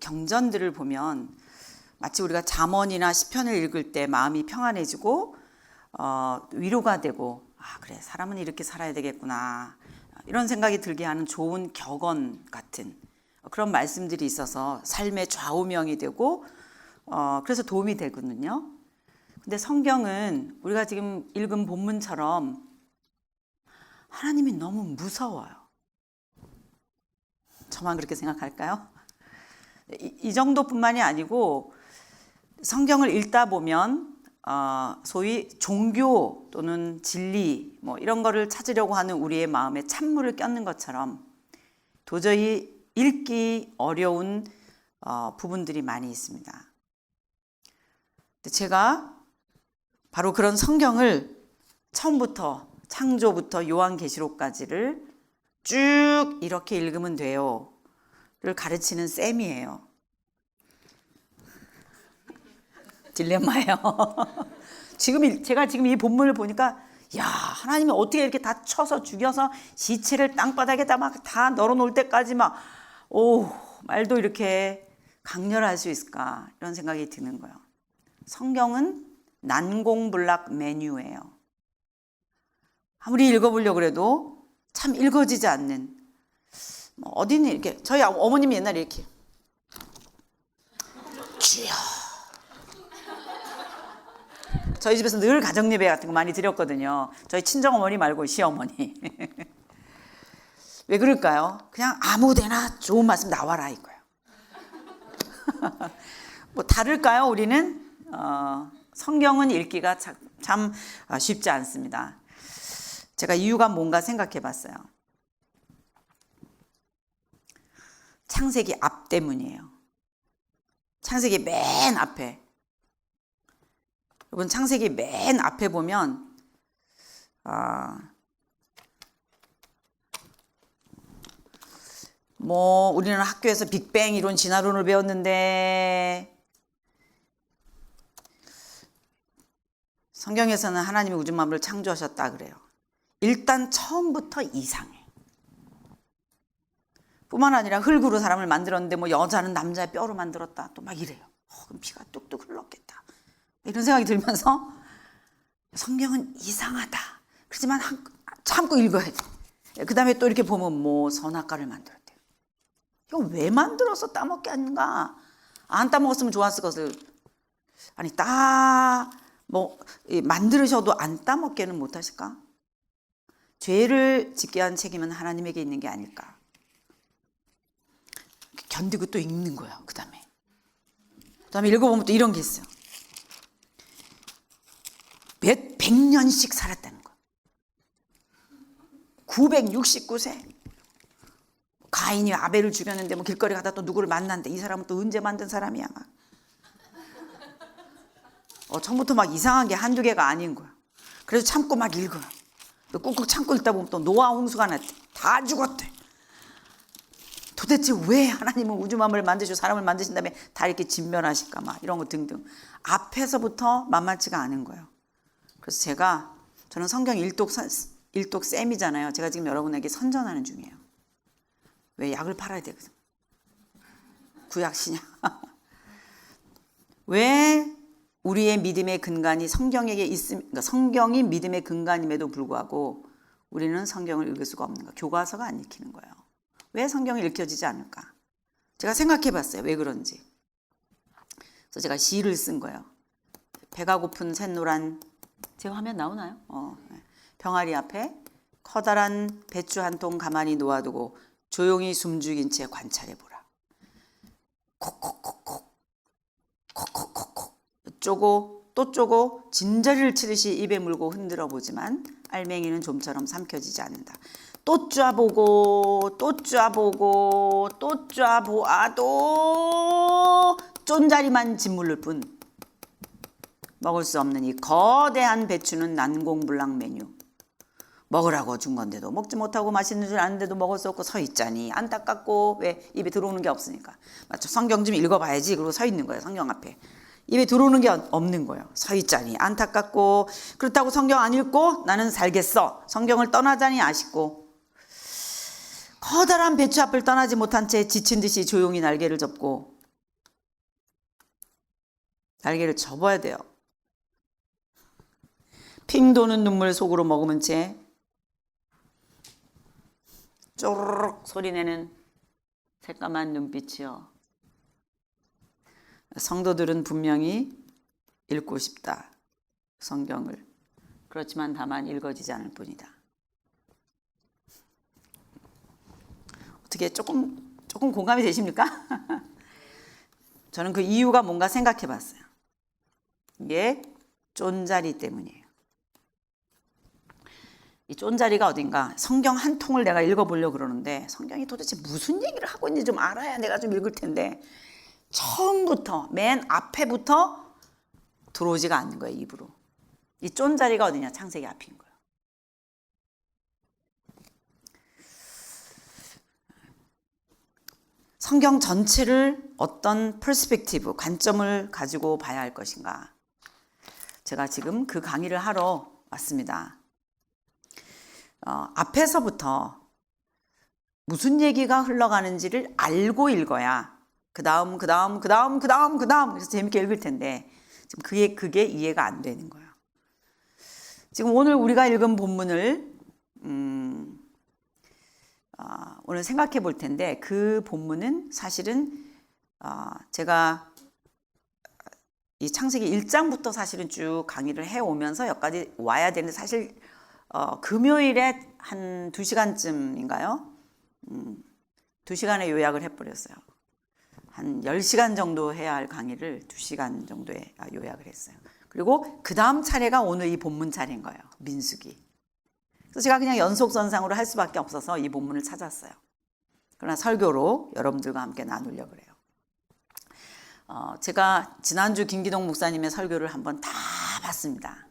경전들을 보면 마치 우리가 잠언이나 시편을 읽을 때 마음이 평안해지고 위로가 되고, 아 그래 사람은 이렇게 살아야 되겠구나 이런 생각이 들게 하는 좋은 격언 같은 그런 말씀들이 있어서 삶의 좌우명이 되고 그래서 도움이 되거든요. 근데 성경은 우리가 지금 읽은 본문처럼 하나님이 너무 무서워요. 저만 그렇게 생각할까요? 이 정도뿐만이 아니고 성경을 읽다 보면 소위 종교 또는 진리 뭐 이런 거를 찾으려고 하는 우리의 마음에 찬물을 껴는 것처럼 도저히 읽기 어려운 부분들이 많이 있습니다. 제가 바로 그런 성경을 처음부터 창조부터 요한계시록까지를 쭉 이렇게 읽으면 돼요 를 가르치는 쌤이에요. 딜레마예요. 제가 지금 이 본문을 보니까 야 하나님이 어떻게 이렇게 다 쳐서 죽여서 시체를 땅바닥에다 막 다 널어놓을 때까지 막 말도 이렇게 강렬할 수 있을까 이런 생각이 드는 거예요. 성경은 난공불락 메뉴예요. 아무리 읽어보려고 해도 참 읽어지지 않는 어디는 이렇게 저희 어머님이 옛날에 이렇게 주여 저희 집에서 늘 가정예배 같은 거 많이 드렸거든요. 저희 친정어머니 말고 시어머니. 왜 그럴까요? 그냥 아무데나 좋은 말씀 나와라 이거예요. 뭐 다를까요? 우리는 성경은 읽기가 참 쉽지 않습니다. 제가 이유가 뭔가 생각해 봤어요. 창세기 앞 때문이에요. 창세기 맨 앞에. 여러분 창세기 맨 앞에 보면 뭐 우리는 학교에서 빅뱅 이론 진화론을 배웠는데 성경에서는 하나님이 우주 만물을 창조하셨다 그래요. 일단 처음부터 이상해. 뿐만 아니라 흙으로 사람을 만들었는데 뭐 여자는 남자의 뼈로 만들었다 또 막 이래요. 그럼 피가 뚝뚝 흘렀겠다 이런 생각이 들면서 성경은 이상하다. 그렇지만 참고 읽어야 돼. 그 다음에 또 이렇게 보면 뭐 선악과를 만들었대요. 이거 왜 만들어서 따먹게 하는가? 안 따먹었으면 좋았을 것을 아니 만들으셔도 안 따먹게는 못하실까? 죄를 짓게 한 책임은 하나님에게 있는 게 아닐까? 견디고 또 읽는 거예요. 그 다음에 읽어보면 또 이런 게 있어요. 몇 백년씩 살았다는 거예요. 969세. 가인이 아벨을 죽였는데 뭐 길거리 가다 또 누구를 만났는데 이 사람은 또 언제 만든 사람이야 막. 처음부터 막 이상한 게 한두 개가 아닌 거야. 그래서 참고 막 읽어요. 꾹꾹 참고 읽다 보면 또 노아 홍수가 났대. 다 죽었대. 도대체 왜 하나님은 우주 만물을 만드시고 사람을 만드신 다음에 다 이렇게 진멸하실까 막 이런 거 등등. 앞에서부터 만만치가 않은 거예요. 그래서 저는 성경 일독 쌤이잖아요. 제가 지금 여러분에게 선전하는 중이에요. 왜 약을 팔아야 되거든. 구약 신약. 왜 우리의 믿음의 근간이 성경에게 그러니까 성경이 믿음의 근간임에도 불구하고 우리는 성경을 읽을 수가 없는가? 교과서가 안 읽히는 거예요. 왜 성경이 읽혀지지 않을까? 제가 생각해 봤어요. 왜 그런지. 그래서 제가 시를 쓴 거예요. 배가 고픈 샛노란 제 화면 나오나요? 병아리 앞에 커다란 배추 한 통 가만히 놓아두고 조용히 숨죽인 채 관찰해보라. 콕콕콕콕 콕콕콕콕 쪼고 또 쪼고 진저리를 치듯이 입에 물고 흔들어 보지만 알맹이는 좀처럼 삼켜지지 않는다. 또 쪄보고 또 쪄보고 또 쪄보아도 쫀자리만 짓물릴 뿐 먹을 수 없는 이 거대한 배추는 난공불락 메뉴. 먹으라고 준 건데도 먹지 못하고 맛있는 줄 아는데도 먹을 수 없고 서 있자니 안타깝고. 왜? 입에 들어오는 게 없으니까. 맞죠? 성경 좀 읽어봐야지. 그리고 서 있는 거예요. 성경 앞에. 입에 들어오는 게 없는 거예요. 서 있자니 안타깝고. 그렇다고 성경 안 읽고 나는 살겠어. 성경을 떠나자니 아쉽고. 커다란 배추 앞을 떠나지 못한 채 지친 듯이 조용히 날개를 접고 날개를 접어야 돼요. 핑 도는 눈물 속으로 머금은 채 쪼르륵 소리내는 새까만 눈빛이요. 성도들은 분명히 읽고 싶다. 성경을. 그렇지만 다만 읽어지지 않을 뿐이다. 어떻게 조금 공감이 되십니까? 저는 그 이유가 뭔가 생각해 봤어요. 이게 쫀자리 때문이에요. 이 쫀자리가 어딘가 성경 한 통을 내가 읽어보려고 그러는데 성경이 도대체 무슨 얘기를 하고 있는지 좀 알아야 내가 좀 읽을 텐데 처음부터 맨 앞에부터 들어오지가 않는 거예요. 입으로. 이 쫀자리가 어디냐? 창세기 앞인 거예요. 성경 전체를 어떤 퍼스펙티브, 관점을 가지고 봐야 할 것인가? 제가 지금 그 강의를 하러 왔습니다. 앞에서부터 무슨 얘기가 흘러가는지를 알고 읽어야 그 다음 그래서 재밌게 읽을 텐데 지금 그게 이해가 안 되는 거예요. 지금 오늘 우리가 읽은 본문을 오늘 생각해 볼 텐데 그 본문은 사실은 제가 이 창세기 1장부터 사실은 쭉 강의를 해오면서 여기까지 와야 되는데 사실 금요일에 한 2시간쯤인가요? 2시간에 요약을 해버렸어요. 한 10시간 정도 해야 할 강의를 2시간 정도에 요약을 했어요. 그리고 그 다음 차례가 오늘 이 본문 차례인 거예요. 민수기. 그래서 제가 그냥 연속선상으로 할 수밖에 없어서 이 본문을 찾았어요. 그러나 설교로 여러분들과 함께 나누려고 그래요. 제가 지난주 김기동 목사님의 설교를 한번 다 봤습니다.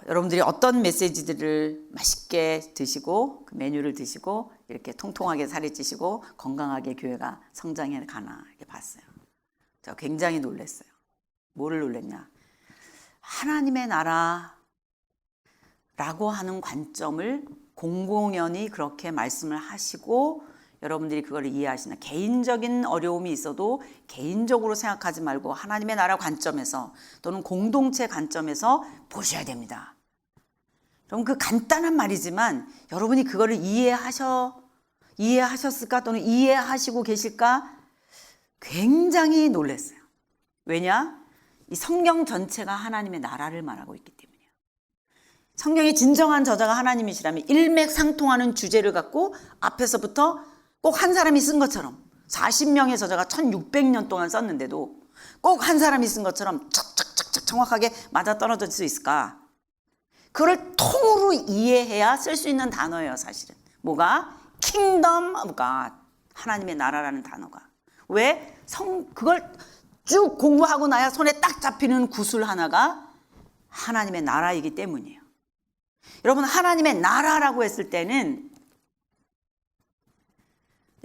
여러분들이 어떤 메시지들을 맛있게 드시고 그 메뉴를 드시고 이렇게 통통하게 살이 찌시고 건강하게 교회가 성장해 가나 이렇게 봤어요. 제가 굉장히 놀랐어요. 뭐를 놀랐냐? 하나님의 나라라고 하는 관점을 공공연히 그렇게 말씀을 하시고 여러분들이 그걸 이해하시나? 개인적인 어려움이 있어도 개인적으로 생각하지 말고 하나님의 나라 관점에서 또는 공동체 관점에서 보셔야 됩니다. 그럼 그 간단한 말이지만 여러분이 그거를 이해하셨을까 또는 이해하시고 계실까? 굉장히 놀랐어요. 왜냐? 이 성경 전체가 하나님의 나라를 말하고 있기 때문이에요. 성경의 진정한 저자가 하나님이시라면 일맥상통하는 주제를 갖고 앞에서부터 꼭 한 사람이 쓴 것처럼 40명의 저자가 1600년 동안 썼는데도 꼭 한 사람이 쓴 것처럼 척척척척 정확하게 맞아떨어질 수 있을까? 그걸 통으로 이해해야 쓸 수 있는 단어예요. 사실은 뭐가? Kingdom of God, 하나님의 나라라는 단어가. 왜? 그걸 쭉 공부하고 나야 손에 딱 잡히는 구슬 하나가 하나님의 나라이기 때문이에요. 여러분, 하나님의 나라라고 했을 때는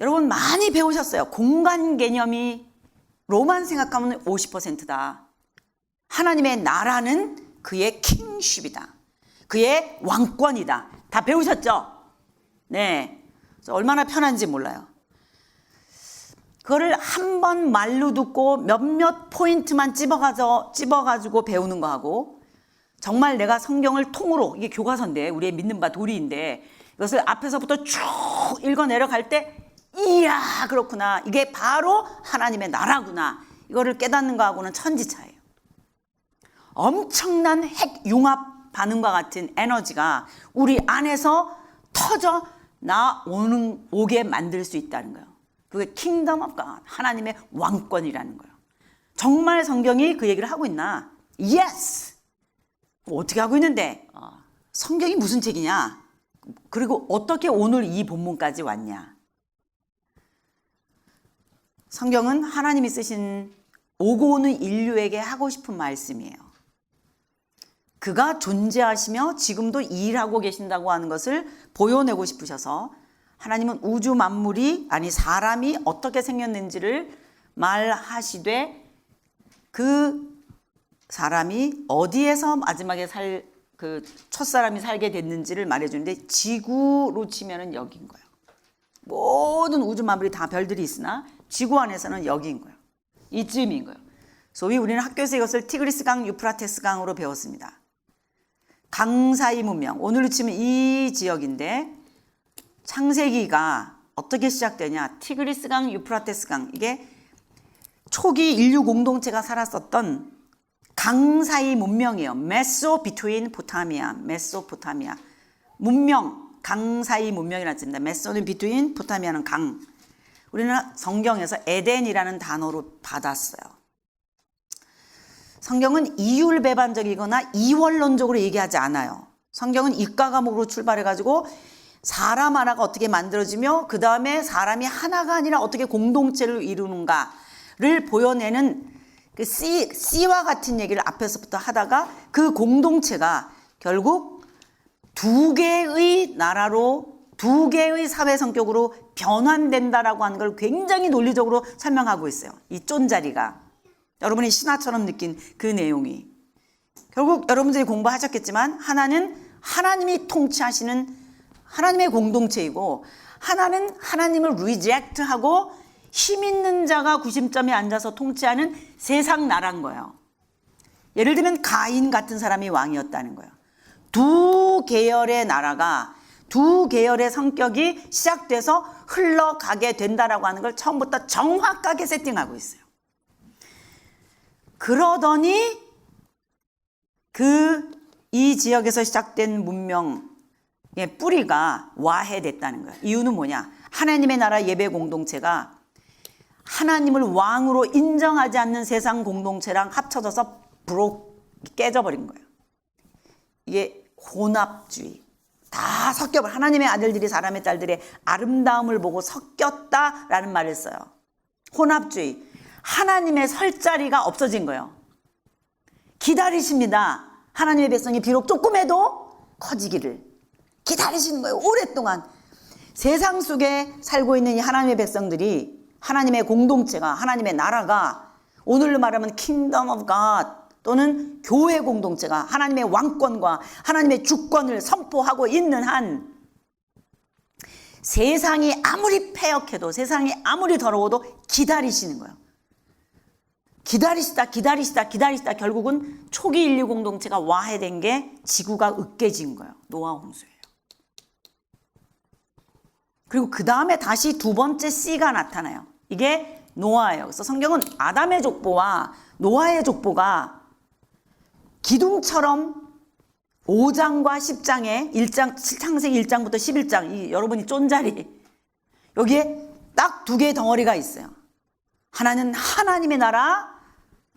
여러분 많이 배우셨어요. 공간 개념이 로만 생각하면 50%다. 하나님의 나라는 그의 킹십이다. 그의 왕권이다. 다 배우셨죠? 네. 얼마나 편한지 몰라요. 그거를 한 번 말로 듣고 몇몇 포인트만 찝어가지고 배우는 거하고 정말 내가 성경을 통으로, 이게 교과서인데 우리의 믿는 바 도리인데 이것을 앞에서부터 쭉 읽어 내려갈 때 이야 그렇구나, 이게 바로 하나님의 나라구나, 이거를 깨닫는 거하고는 천지차예요. 엄청난 핵융합 반응과 같은 에너지가 우리 안에서 터져 오게 만들 수 있다는 거예요. 그게 킹덤 오브 갓, 하나님의 왕권이라는 거예요. 정말 성경이 그 얘기를 하고 있나? 예스! 어떻게 하고 있는데? 성경이 무슨 책이냐? 그리고 어떻게 오늘 이 본문까지 왔냐? 성경은 하나님이 쓰신 오고 오는 인류에게 하고 싶은 말씀이에요. 그가 존재하시며 지금도 일하고 계신다고 하는 것을 보여내고 싶으셔서 하나님은 우주 만물이, 아니 사람이 어떻게 생겼는지를 말하시되 그 사람이 어디에서 마지막에 그 첫사람이 살게 됐는지를 말해주는데 지구로 치면은 여기인 거예요. 모든 우주 만물이 다 별들이 있으나 지구 안에서는 여기인 거예요. 이쯤인 거예요. 소위 우리는 학교에서 이것을 티그리스 강, 유프라테스 강으로 배웠습니다. 강 사이 문명, 오늘로 치면 이 지역인데 창세기가 어떻게 시작되냐. 티그리스 강, 유프라테스 강, 이게 초기 인류 공동체가 살았었던 강 사이 문명이에요. 메소포타미아 문명, 강 사이 문명이라고 합니다. 메소는 비트윈, 포타미아는 강. 우리는 성경에서 에덴이라는 단어로 받았어요. 성경은 이율배반적이거나 이원론적으로 얘기하지 않아요. 성경은 이과 과목으로 출발해가지고 사람 하나가 어떻게 만들어지며 그 다음에 사람이 하나가 아니라 어떻게 공동체를 이루는가를 보여내는 그 씨와 같은 얘기를 앞에서부터 하다가 그 공동체가 결국 두 개의 나라로, 두 개의 사회 성격으로 변환된다라고 하는 걸 굉장히 논리적으로 설명하고 있어요. 이 쫀자리가. 여러분이 신화처럼 느낀 그 내용이. 결국 여러분들이 공부하셨겠지만 하나는 하나님이 통치하시는 하나님의 공동체이고, 하나는 하나님을 리젝트하고 힘 있는 자가 구심점에 앉아서 통치하는 세상 나라인 거예요. 예를 들면 가인 같은 사람이 왕이었다는 거예요. 두 계열의 나라가, 두 계열의 성격이 시작돼서 흘러가게 된다라고 하는 걸 처음부터 정확하게 세팅하고 있어요. 그러더니 이 지역에서 시작된 문명의 뿌리가 와해됐다는 거예요. 이유는 뭐냐? 하나님의 나라 예배 공동체가 하나님을 왕으로 인정하지 않는 세상 공동체랑 합쳐져서 깨져버린 거예요. 이게 혼합주의. 다 섞여버려. 하나님의 아들들이 사람의 딸들의 아름다움을 보고 섞였다라는 말을 써요. 혼합주의. 하나님의 설 자리가 없어진 거예요. 기다리십니다. 하나님의 백성이 비록 조금해도 커지기를 기다리시는 거예요. 오랫동안. 세상 속에 살고 있는 이 하나님의 백성들이, 하나님의 공동체가, 하나님의 나라가, 오늘로 말하면 Kingdom of God 또는 교회 공동체가 하나님의 왕권과 하나님의 주권을 선포하고 있는 한, 세상이 아무리 패역해도, 세상이 아무리 더러워도 기다리시는 거예요. 기다리시다 결국은 초기 인류 공동체가 와해된 게 지구가 으깨진 거예요. 노아 홍수예요. 그리고 그 다음에 다시 두 번째 C가 나타나요. 이게 노아예요. 그래서 성경은 아담의 족보와 노아의 족보가 기둥처럼 5장과 10장에 창세기 1장부터 11장, 여러분이 쫀자리, 여기에 딱 두 개의 덩어리가 있어요. 하나는 하나님의 나라,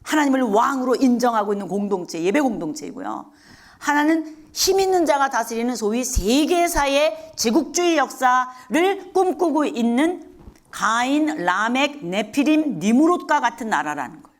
하나님을 왕으로 인정하고 있는 공동체, 예배 공동체이고요. 하나는 힘 있는 자가 다스리는 소위 세계사의 제국주의 역사를 꿈꾸고 있는 가인, 라멕, 네피림, 니무롯과 같은 나라라는 거예요.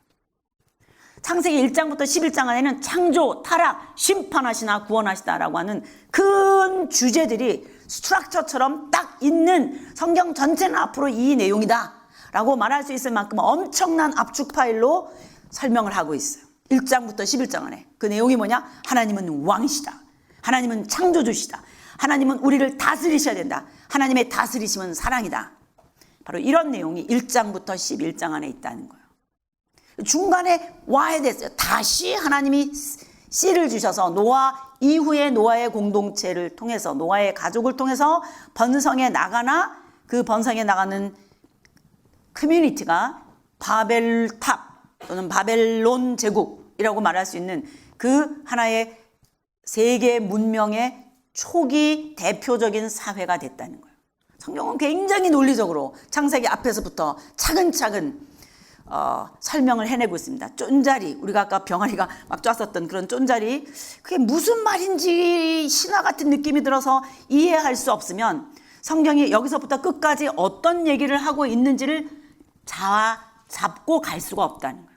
창세기 1장부터 11장 안에는 창조, 타락, 심판하시나 구원하시다라고 하는 큰 주제들이 스트럭처처럼 딱 있는, 성경 전체는 앞으로 이 내용이다 라고 말할 수 있을 만큼 엄청난 압축 파일로 설명을 하고 있어요. 1장부터 11장 안에. 그 내용이 뭐냐? 하나님은 왕이시다. 하나님은 창조주시다. 하나님은 우리를 다스리셔야 된다. 하나님의 다스리심은 사랑이다. 바로 이런 내용이 1장부터 11장 안에 있다는 거예요. 중간에 와해됐어요. 다시 하나님이 씨를 주셔서 노아 이후에 노아의 공동체를 통해서, 노아의 가족을 통해서 번성해 나가나, 그 번성해 나가는 커뮤니티가 바벨탑 또는 바벨론 제국이라고 말할 수 있는 그 하나의 세계 문명의 초기 대표적인 사회가 됐다는 거예요. 성경은 굉장히 논리적으로 창세기 앞에서부터 차근차근 설명을 해내고 있습니다. 쫀자리, 우리가 아까 병아리가 막 쪼았었던 그런 쫀자리, 그게 무슨 말인지 신화 같은 느낌이 들어서 이해할 수 없으면 성경이 여기서부터 끝까지 어떤 얘기를 하고 있는지를 잡고 갈 수가 없다는 거예요.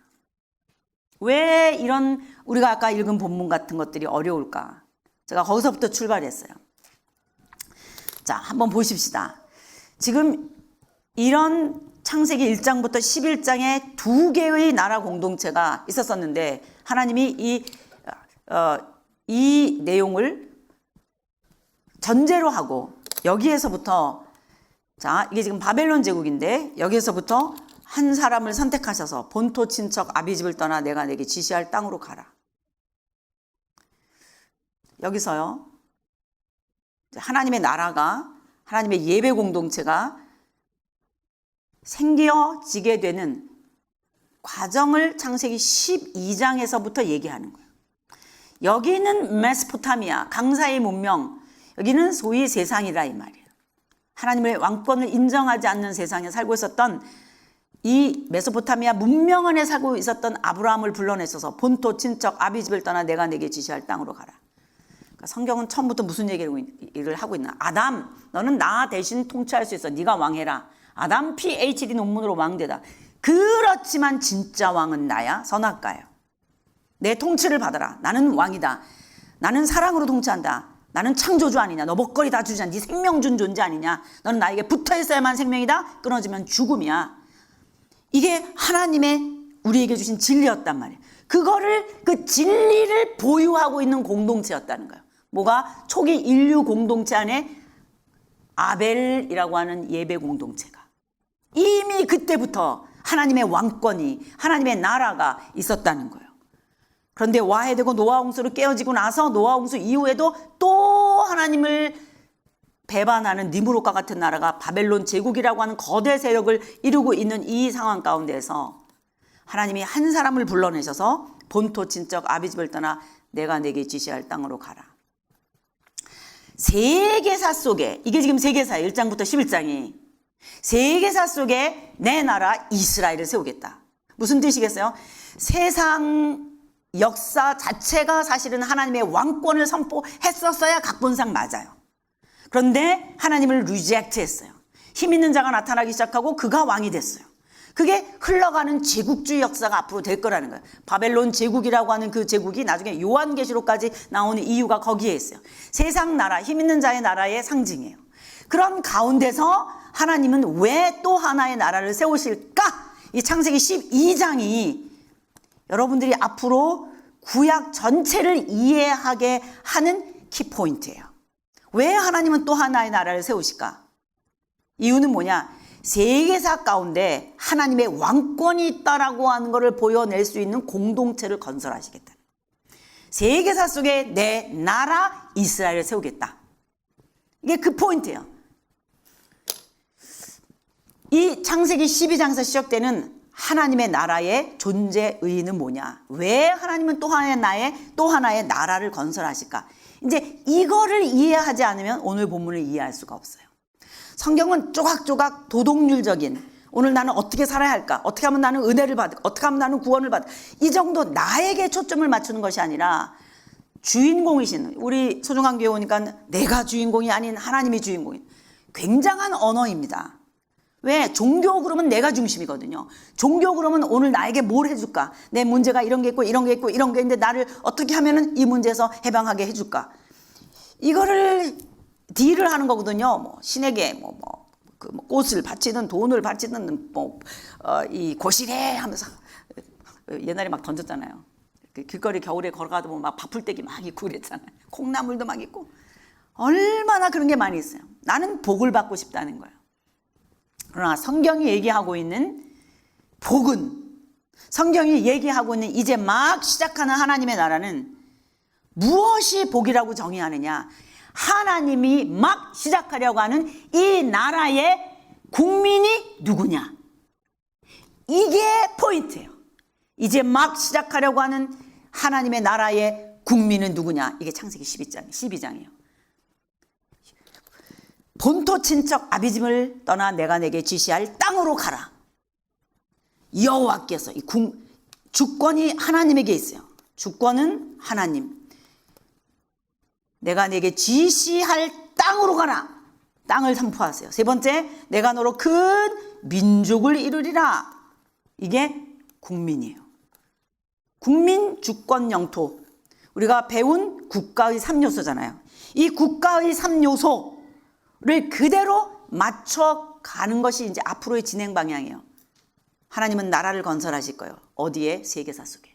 왜 이런 우리가 아까 읽은 본문 같은 것들이 어려울까? 제가 거기서부터 출발했어요. 자, 한번 보십시다. 지금 이런 창세기 1장부터 11장에 두 개의 나라 공동체가 있었었는데, 하나님이 이 내용을 전제로 하고, 여기에서부터, 자, 이게 지금 바벨론 제국인데 여기에서부터 한 사람을 선택하셔서 본토 친척 아비집을 떠나 내가 내게 지시할 땅으로 가라. 여기서요, 하나님의 나라가, 하나님의 예배 공동체가 생겨지게 되는 과정을 창세기 12장에서부터 얘기하는 거예요. 여기는 메소포타미아, 강사의 문명, 여기는 소위 세상이라 이 말이에요. 하나님의 왕권을 인정하지 않는 세상에 살고 있었던 이 메소포타미아 문명 안에 살고 있었던 아브라함을 불러내셔서 본토 친척 아비집을 떠나 내가 내게 지시할 땅으로 가라. 그러니까 성경은 처음부터 무슨 얘기를 하고 있나? 아담, 너는 나 대신 통치할 수 있어. 네가 왕해라. 아담 PhD 논문으로 왕되다. 그렇지만 진짜 왕은 나야, 선악과예요. 내 통치를 받아라. 나는 왕이다. 나는 사랑으로 통치한다. 나는 창조주 아니냐. 너 먹거리 다 주지 않냐. 네 생명 준 존재 아니냐. 너는 나에게 붙어 있어야만 생명이다. 끊어지면 죽음이야. 이게 하나님의 우리에게 주신 진리였단 말이에요. 그 진리를 보유하고 있는 공동체였다는 거예요. 뭐가? 초기 인류 공동체 안에 아벨이라고 하는 예배 공동체가 이미 그때부터 하나님의 왕권이, 하나님의 나라가 있었다는 거예요. 그런데 와해되고 노아 홍수로 깨어지고 나서 노아 홍수 이후에도 또 하나님을 배반하는 니므롯과 같은 나라가 바벨론 제국이라고 하는 거대 세력을 이루고 있는 이 상황 가운데서 하나님이 한 사람을 불러내셔서 본토 친척 아비집을 떠나 내가 내게 지시할 땅으로 가라. 세계사 속에, 이게 지금 세계사예요. 1장부터 11장이. 세계사 속에 내 나라 이스라엘을 세우겠다. 무슨 뜻이겠어요? 세상 역사 자체가 사실은 하나님의 왕권을 선포했었어야 각본상 맞아요. 그런데 하나님을 리젝트 했어요. 힘 있는 자가 나타나기 시작하고 그가 왕이 됐어요. 그게 흘러가는 제국주의 역사가 앞으로 될 거라는 거예요. 바벨론 제국이라고 하는 그 제국이 나중에 요한계시록까지 나오는 이유가 거기에 있어요. 세상 나라, 힘 있는 자의 나라의 상징이에요. 그런 가운데서 하나님은 왜 또 하나의 나라를 세우실까? 이 창세기 12장이 여러분들이 앞으로 구약 전체를 이해하게 하는 키포인트예요. 왜 하나님은 또 하나의 나라를 세우실까? 이유는 뭐냐? 세계사 가운데 하나님의 왕권이 있다라고 하는 것을 보여낼 수 있는 공동체를 건설하시겠다. 세계사 속에 내 나라 이스라엘을 세우겠다. 이게 그 포인트예요. 이 창세기 12장에서 시작되는 하나님의 나라의 존재 의의는 뭐냐? 왜 하나님은 또 하나의 나라를 건설하실까? 이제 이거를 이해하지 않으면 오늘 본문을 이해할 수가 없어요. 성경은 조각조각 도덕률적인, 오늘 나는 어떻게 살아야 할까? 어떻게 하면 나는 은혜를 받을까? 어떻게 하면 나는 구원을 받을까? 이 정도 나에게 초점을 맞추는 것이 아니라 주인공이신, 우리 소중한 교회 오니까 내가 주인공이 아닌 하나님이 주인공인 굉장한 언어입니다. 왜? 종교 그러면 내가 중심이거든요. 종교 그러면 오늘 나에게 뭘 해줄까? 내 문제가 이런 게 있고 이런 게 있고 이런 게 있는데 나를 어떻게 하면은 이 문제에서 해방하게 해줄까? 이거를 딜을 하는 거거든요. 뭐 신에게 꽃을 바치든 돈을 바치든 이 고시래 하면서 옛날에 막 던졌잖아요. 그 길거리 겨울에 걸어가다 보면 막 밥풀떼기 막 있고 그랬잖아요. 콩나물도 막 있고 얼마나 그런 게 많이 있어요. 나는 복을 받고 싶다는 거예요. 그러나 성경이 얘기하고 있는 복은, 성경이 얘기하고 있는 이제 막 시작하는 하나님의 나라는 무엇이 복이라고 정의하느냐? 하나님이 막 시작하려고 하는 이 나라의 국민이 누구냐? 이게 포인트예요. 이제 막 시작하려고 하는 하나님의 나라의 국민은 누구냐? 이게 창세기 12장이에요. 본토 친척 아비집을 떠나 내가 내게 지시할 땅으로 가라. 여호와께서, 주권이 하나님에게 있어요. 주권은 하나님. 내가 내게 지시할 땅으로 가라. 땅을 선포하세요. 세 번째, 내가 너로 큰 민족을 이루리라. 이게 국민이에요. 국민, 주권, 영토. 우리가 배운 국가의 3요소잖아요. 이 국가의 3요소를 그대로 맞춰가는 것이 이제 앞으로의 진행 방향이에요. 하나님은 나라를 건설하실 거예요. 어디에? 세계사 속에.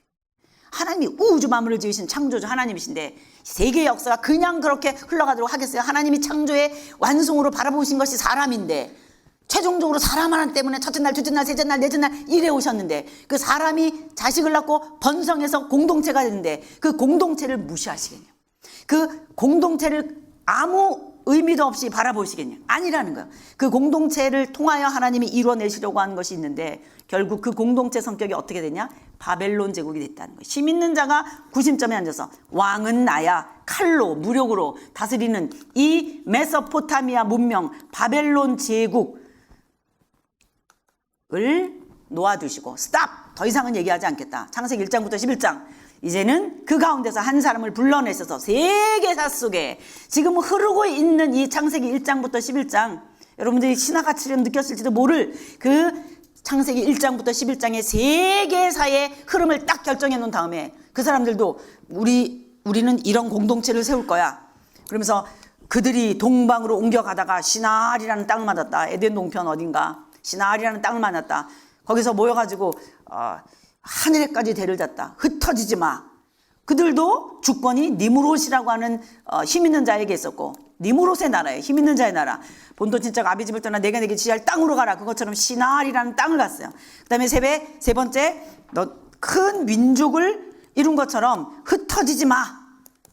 하나님이 우주 만물을 지으신 창조주 하나님이신데 세계 역사가 그냥 그렇게 흘러가도록 하겠어요? 하나님이 창조의 완성으로 바라보신 것이 사람인데, 최종적으로 사람 하나 때문에 첫째 날, 둘째 날, 셋째 날, 넷째 날 이래 오셨는데 그 사람이 자식을 낳고 번성해서 공동체가 되는데 그 공동체를 무시하시겠냐? 그 공동체를 아무 의미도 없이 바라보시겠냐? 아니라는 거예요. 그 공동체를 통하여 하나님이 이루어내시려고 하는 것이 있는데 결국 그 공동체 성격이 어떻게 되냐? 바벨론 제국이 됐다는 거예요. 힘 있는 자가 구심점에 앉아서 왕은 나야 칼로 무력으로 다스리는 이 메소포타미아 문명 바벨론 제국을 놓아두시고 스탑! 더 이상은 얘기하지 않겠다. 창세기 1장부터 11장 이제는 그 가운데서 한 사람을 불러내셔서 세계사 속에 지금 흐르고 있는 이 창세기 1장부터 11장 여러분들이 신화가치를 느꼈을지도 모를 그 창세기 1장부터 11장의 세계사의 흐름을 딱 결정해 놓은 다음에 그 사람들도 우리는 이런 공동체를 세울 거야. 그러면서 그들이 동방으로 옮겨가다가 시나알이라는 땅을 맞았다. 에덴 동편 어딘가 시나알이라는 땅을 만났다. 거기서 모여가지고 하늘에까지 대를 졌다. 흩어지지 마. 그들도 주권이 니무롯이라고 하는 힘 있는 자에게 있었고 니무롯의 나라예요. 힘 있는 자의 나라. 본토 친척 아비집을 떠나 내가 내게 지시할 땅으로 가라. 그것처럼 시나알이라는 땅을 갔어요. 그 다음에 세 번째 너 큰 민족을 이룬 것처럼 흩어지지 마.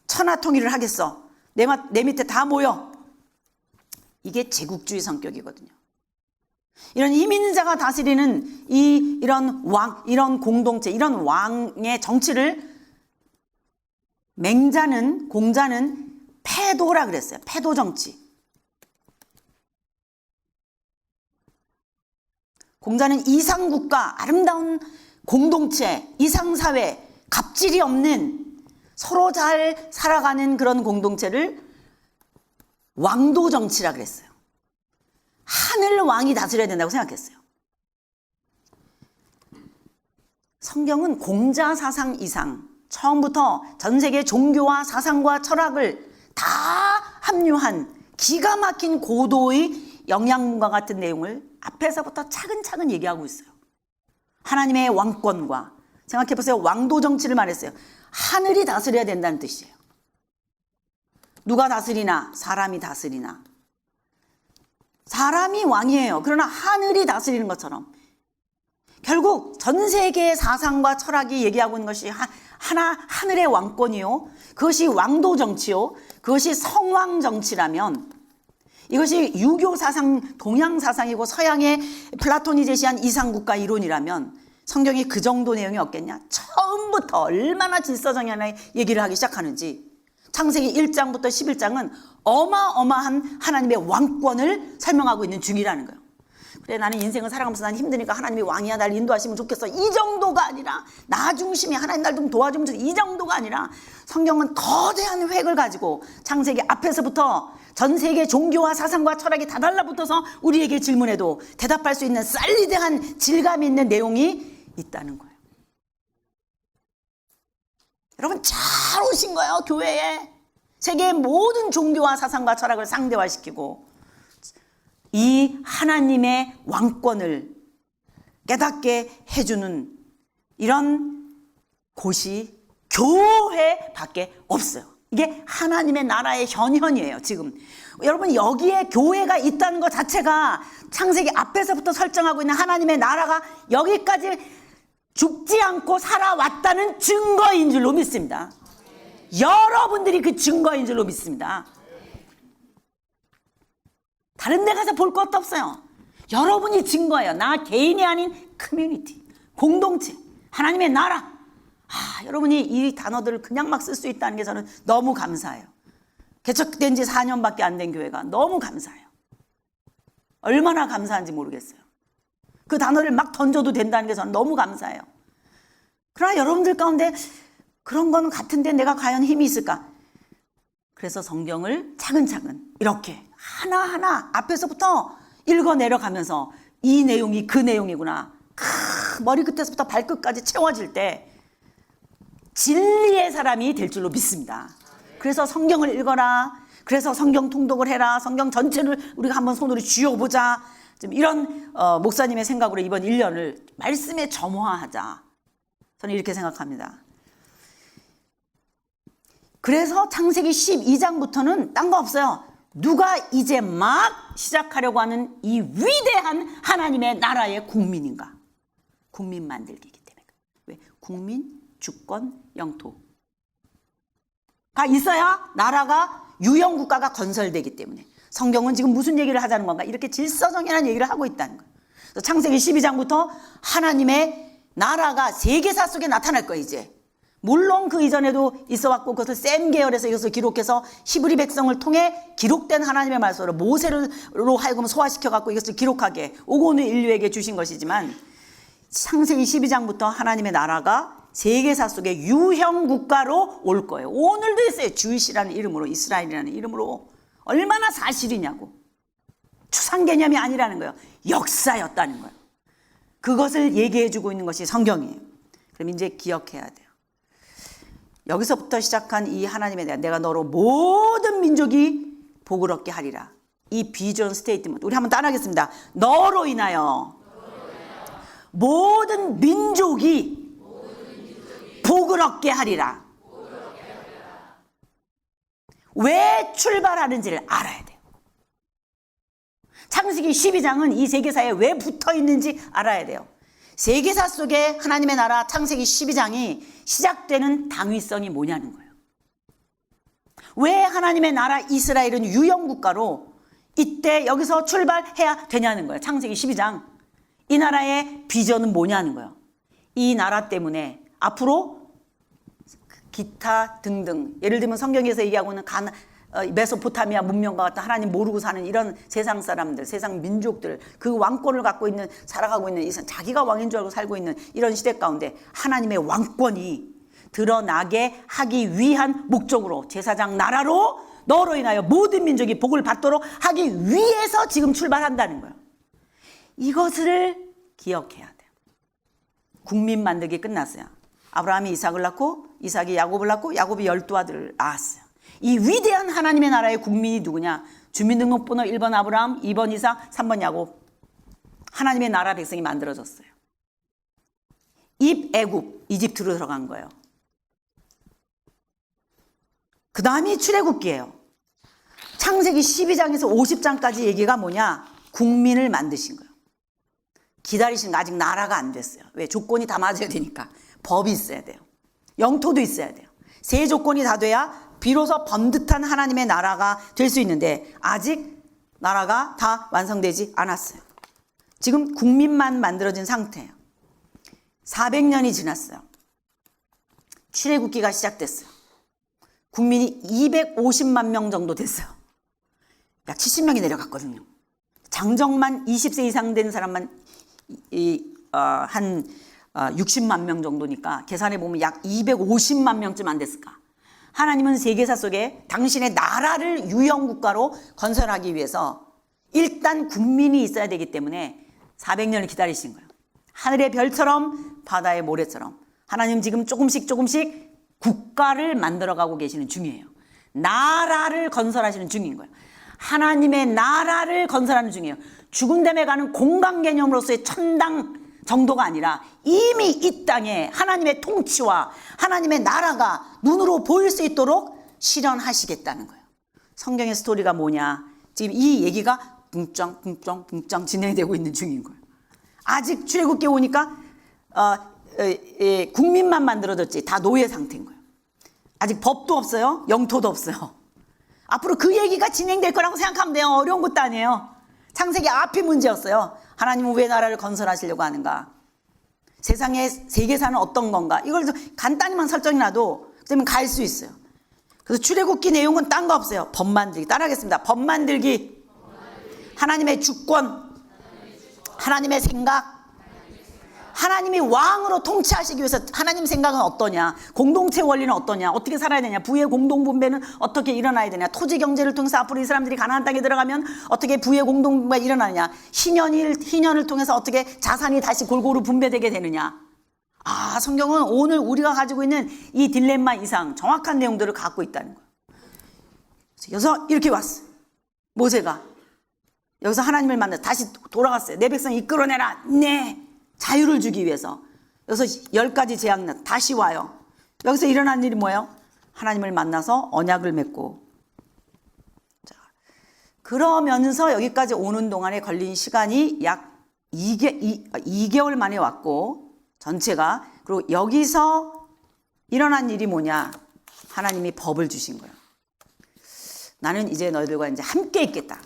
천하통일을 하겠어. 내 밑에 다 모여. 이게 제국주의 성격이거든요. 이런 힘 있는 자가 다스리는 이런 왕, 이런 공동체, 이런 왕의 정치를 공자는 패도라 그랬어요. 패도 정치. 공자는 이상국가, 아름다운 공동체, 이상사회, 갑질이 없는 서로 잘 살아가는 그런 공동체를 왕도 정치라 그랬어요. 하늘 왕이 다스려야 된다고 생각했어요. 성경은 공자 사상 이상, 처음부터 전 세계 종교와 사상과 철학을 다 합류한 기가 막힌 고도의 영양분과 같은 내용을 앞에서부터 차근차근 얘기하고 있어요. 하나님의 왕권과 생각해보세요. 왕도 정치를 말했어요. 하늘이 다스려야 된다는 뜻이에요. 누가 다스리나? 사람이 다스리나? 사람이 왕이에요. 그러나 하늘이 다스리는 것처럼 결국 전 세계의 사상과 철학이 얘기하고 있는 것이 하늘의 왕권이요. 그것이 왕도 정치요. 그것이 성왕 정치라면 이것이 유교 사상, 동양 사상이고 서양의 플라톤이 제시한 이상국가 이론이라면 성경이 그 정도 내용이 없겠냐? 처음부터 얼마나 질서정연하게 얘기를 하기 시작하는지 창세기 1장부터 11장은 어마어마한 하나님의 왕권을 설명하고 있는 중이라는 거예요. 그래 나는 인생을 살아가면서 난 힘드니까 하나님이 왕이야 날 인도하시면 좋겠어. 이 정도가 아니라 나 중심이 하나님 날 좀 도와주면 좋겠어. 이 정도가 아니라 성경은 거대한 획을 가지고 창세기 앞에서부터 전 세계 종교와 사상과 철학이 다 달라붙어서 우리에게 질문해도 대답할 수 있는 쌀리대한 질감 있는 내용이 있다는 거예요. 여러분 잘 오신 거예요. 교회에 세계의 모든 종교와 사상과 철학을 상대화시키고 이 하나님의 왕권을 깨닫게 해주는 이런 곳이 교회밖에 없어요. 이게 하나님의 나라의 현현이에요. 지금 여러분 여기에 교회가 있다는 것 자체가 창세기 앞에서부터 설정하고 있는 하나님의 나라가 여기까지 죽지 않고 살아왔다는 증거인 줄로 믿습니다. 여러분들이 그 증거인 줄로 믿습니다. 다른 데 가서 볼 것도 없어요. 여러분이 증거예요. 나 개인이 아닌 커뮤니티, 공동체, 하나님의 나라. 여러분이 이 단어들을 그냥 막 쓸 수 있다는 게 저는 너무 감사해요. 개척된 지 4년밖에 안 된 교회가 너무 감사해요. 얼마나 감사한지 모르겠어요. 그 단어를 막 던져도 된다는 게 저는 너무 감사해요. 그러나 여러분들 가운데 그런 건 같은데 내가 과연 힘이 있을까? 그래서 성경을 차근차근 이렇게 하나하나 앞에서부터 읽어 내려가면서 이 내용이 그 내용이구나. 머리끝에서부터 발끝까지 채워질 때 진리의 사람이 될 줄로 믿습니다. 그래서 성경을 읽어라. 그래서 성경 통독을 해라. 성경 전체를 우리가 한번 손으로 쥐어보자. 좀 이런 목사님의 생각으로 이번 1년을 말씀에 점화하자. 저는 이렇게 생각합니다. 그래서 창세기 12장부터는 딴 거 없어요. 누가 이제 막 시작하려고 하는 이 위대한 하나님의 나라의 국민인가? 국민 만들기이기 때문에. 왜? 국민, 주권, 영토가 있어야 나라가 유형국가가 건설되기 때문에. 성경은 지금 무슨 얘기를 하자는 건가? 이렇게 질서정연한 얘기를 하고 있다는 거예요. 그래서 창세기 12장부터 하나님의 나라가 세계사 속에 나타날 거예요. 이제 물론 그 이전에도 있어왔고 그것을 셈 계열에서 이것을 기록해서 히브리 백성을 통해 기록된 하나님의 말씀으로 모세로 하여금 소화시켜갖고 이것을 기록하게 오고 오는 인류에게 주신 것이지만, 창세기 12장부터 하나님의 나라가 세계사 속에 유형 국가로 올 거예요. 오늘도 있어요. 주이시라는 이름으로, 이스라엘이라는 이름으로. 얼마나 사실이냐고. 추상 개념이 아니라는 거예요. 역사였다는 거예요. 그것을 얘기해 주고 있는 것이 성경이에요. 그럼 이제 기억해야 돼요. 여기서부터 시작한 이 하나님에 대한, 내가 너로 모든 민족이 복을 얻게 하리라. 이 비전 스테이트먼트 우리 한번 따라하겠습니다. 너로 인하여 모든 민족이 복을 얻게 하리라. 왜 출발하는지를 알아야 돼요. 창세기 12장은 이 세계사에 왜 붙어 있는지 알아야 돼요. 세계사 속에 하나님의 나라 창세기 12장이 시작되는 당위성이 뭐냐는 거예요. 왜 하나님의 나라 이스라엘은 유형국가로 이때 여기서 출발해야 되냐는 거예요. 창세기 12장. 이 나라의 비전은 뭐냐는 거예요. 이 나라 때문에 앞으로 기타 등등, 예를 들면 성경에서 얘기하고 있는 메소포타미아 문명과 같은 하나님 모르고 사는 이런 세상 사람들, 세상 민족들, 그 왕권을 갖고 있는, 살아가고 있는, 자기가 왕인 줄 알고 살고 있는 이런 시대 가운데 하나님의 왕권이 드러나게 하기 위한 목적으로, 제사장 나라로 너로 인하여 모든 민족이 복을 받도록 하기 위해서 지금 출발한다는 거예요. 이것을 기억해야 돼요. 국민 만들기 끝났어요. 아브라함이 이삭을 낳고, 이삭이 야곱을 낳고, 야곱이 12아들을 낳았어요. 이 위대한 하나님의 나라의 국민이 누구냐? 주민등록번호 1번 아브라함, 2번 이삭, 3번 야곱. 하나님의 나라 백성이 만들어졌어요. 입애굽, 이집트로 들어간 거예요. 그 다음이 출애굽기예요. 창세기 12장에서 50장까지 얘기가 뭐냐? 국민을 만드신 거예요. 기다리신 거, 아직 나라가 안 됐어요. 왜? 조건이 다 맞아야 되니까. 법이 있어야 돼요. 영토도 있어야 돼요. 세 조건이 다 돼야 비로소 번듯한 하나님의 나라가 될 수 있는데, 아직 나라가 다 완성되지 않았어요. 지금 국민만 만들어진 상태예요. 400년이 지났어요. 출애굽기가 시작됐어요. 국민이 250만 명 정도 됐어요. 약 70명이 내려갔거든요. 장정만 20세 이상 된 사람만 한 60만 명 정도니까 계산해 보면 약 250만 명쯤 안 됐을까. 하나님은 세계사 속에 당신의 나라를 유형국가로 건설하기 위해서 일단 국민이 있어야 되기 때문에 400년을 기다리신 거예요. 하늘의 별처럼 바다의 모래처럼 하나님 지금 조금씩 국가를 만들어가고 계시는 중이에요. 나라를 건설하시는 중인 거예요. 하나님의 나라를 건설하는 중이에요. 죽은 다음에 가는 공간 개념으로서의 천당 정도가 아니라 이미 이 땅에 하나님의 통치와 하나님의 나라가 눈으로 보일 수 있도록 실현하시겠다는 거예요. 성경의 스토리가 뭐냐? 지금 이 얘기가 붕짱 진행되고 있는 중인 거예요. 아직 출애굽기 오니까 국민만 만들어졌지 다 노예 상태인 거예요. 아직 법도 없어요. 영토도 없어요. 앞으로 그 얘기가 진행될 거라고 생각하면 돼요. 어려운 것도 아니에요. 창세기 앞이 문제였어요. 하나님은 왜 나라를 건설하시려고 하는가? 세상의 세계사는 어떤 건가? 이걸 간단히만 설정이라도 그러면 갈 수 있어요. 그래서 출애굽기 내용은 딴 거 없어요. 법 만들기. 따라하겠습니다. 법 만들기. 하나님의 주권, 하나님의 생각, 하나님이 왕으로 통치하시기 위해서 하나님 생각은 어떠냐, 공동체 원리는 어떠냐, 어떻게 살아야 되냐, 부의 공동분배는 어떻게 일어나야 되냐, 토지 경제를 통해서 앞으로 이 사람들이 가나안 땅에 들어가면 어떻게 부의 공동분배가 일어나느냐, 희년을 통해서 어떻게 자산이 다시 골고루 분배되게 되느냐. 아, 성경은 오늘 우리가 가지고 있는 이 딜레마 이상 정확한 내용들을 갖고 있다는 거예요. 그래서 이렇게 왔어요. 모세가 여기서 하나님을 만나 다시 돌아갔어요. 내 백성 이끌어내라. 네. 자유를 주기 위해서. 여기서 10가지 재앙 다시 와요. 여기서 일어난 일이 뭐예요? 하나님을 만나서 언약을 맺고. 자, 그러면서 여기까지 오는 동안에 걸린 시간이 약 2개월 만에 왔고, 전체가. 그리고 여기서 일어난 일이 뭐냐? 하나님이 법을 주신 거예요. 나는 이제 너희들과 이제 함께 있겠다.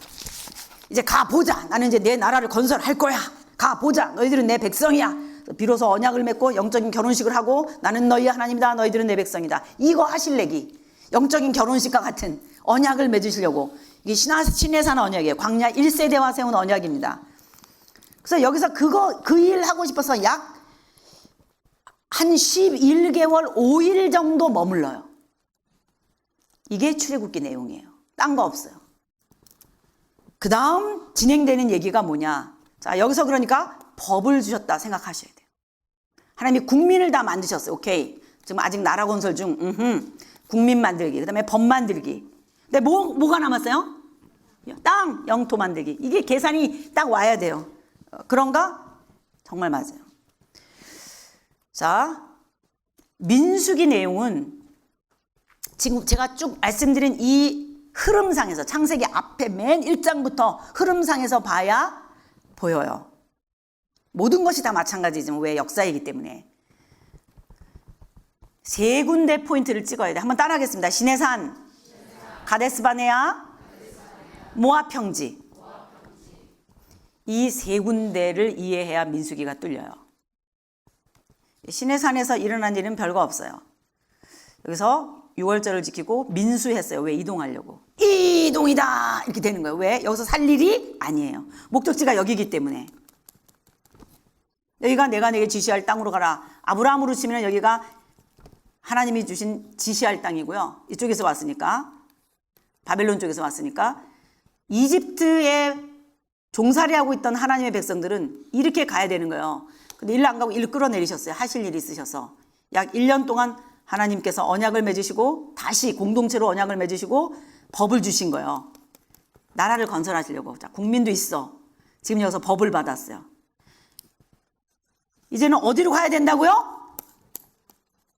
이제 가보자. 나는 이제 내 나라를 건설할 거야. 가보자. 너희들은 내 백성이야. 비로소 언약을 맺고 영적인 결혼식을 하고, 나는 너희 하나님이다. 너희들은 내 백성이다. 이거 하실래기. 영적인 결혼식과 같은 언약을 맺으시려고. 이게 시내산 언약이에요. 광야 1세대와 세운 언약입니다. 그래서 여기서 그 일 하고 싶어서 약 한 11개월 5일 정도 머물러요. 이게 출애굽기 내용이에요. 딴 거 없어요. 그 다음 진행되는 얘기가 뭐냐? 자, 여기서 그러니까 법을 주셨다 생각하셔야 돼요. 하나님이 국민을 다 만드셨어요. 오케이. 지금 아직 나라 건설 중. 국민 만들기. 그 다음에 법 만들기. 근데 뭐가 남았어요? 땅, 영토 만들기. 이게 계산이 딱 와야 돼요. 그런가? 정말 맞아요. 자, 민수기 내용은 지금 제가 쭉 말씀드린 이 흐름상에서, 창세기 앞에 맨 1장부터 흐름상에서 봐야 보여요. 모든 것이 다 마찬가지지만 왜 역사이기 때문에. 세 군데 포인트를 찍어야 돼. 한번 따라하겠습니다. 시내산, 가데스바네아, 모압 평지. 이 세 군데를 이해해야 민수기가 뚫려요. 시내산에서 일어난 일은 별거 없어요. 여기서 6월절을 지키고 민수했어요. 왜? 이동하려고. 이동이다! 이렇게 되는 거예요. 왜? 여기서 살 일이 아니에요. 목적지가 여기기 때문에. 여기가 내가 내게 지시할 땅으로 가라. 아브라함으로 치면 여기가 하나님이 주신 지시할 땅이고요. 이쪽에서 왔으니까, 바벨론 쪽에서 왔으니까, 이집트에 종살이하고 있던 하나님의 백성들은 이렇게 가야 되는 거예요. 근데 일로 안 가고 일로 끌어내리셨어요. 하실 일이 있으셔서. 약 1년 동안 하나님께서 언약을 맺으시고, 다시 공동체로 언약을 맺으시고, 법을 주신 거예요. 나라를 건설하시려고. 자, 국민도 있어. 지금 여기서 법을 받았어요. 이제는 어디로 가야 된다고요?